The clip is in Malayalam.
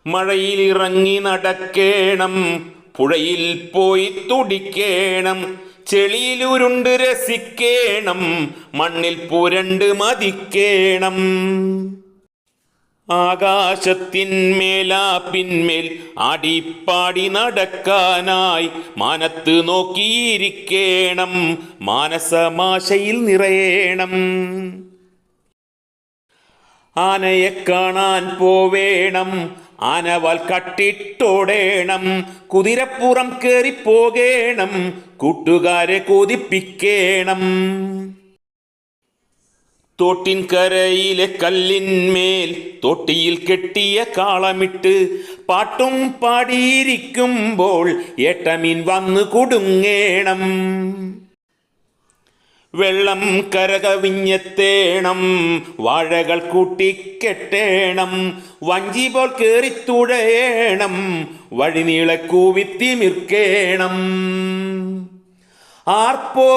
മഴയിലിറങ്ങി നടക്കേണം, പുഴയിൽ പോയി തുടിക്കേണം, ചെളിയിലുരുണ്ട് രസിക്കേണം, മണ്ണിൽ പുരണ്ട് മതിക്കേണം. ആകാശത്തിന്മേലാ പിന്മേൽ ആടിപ്പാടി നടക്കാനായി മാനത്ത് നോക്കിയിരിക്കേണം, മാനസമാശയിൽ നിറയേണം. ആനയെ കാണാൻ പോവേണം, ആനവാൽ കട്ടിട്ടോടേണം, കുതിരപ്പുറം കേറിപ്പോകേണം, കൂട്ടുകാരെ കൊതിപ്പിക്കേണം. തോട്ടിൻകരയിലെ കല്ലിന്മേൽ തോട്ടിയിൽ കെട്ടിയ കാളമിട്ട് പാട്ടും പാടിയിരിക്കുമ്പോൾ ഏട്ടമീൻ വന്നു കുടുങ്ങേണം. വെള്ളം കരകവിഞ്ഞെത്തേണം, വാഴകൾ കൂട്ടിക്കെട്ടേണം, വഞ്ചി പോൽ കേറിത്തുഴയേണം, വഴിനീളെ കൂവിത്തിമിർക്കേണം. ആർപ്പോ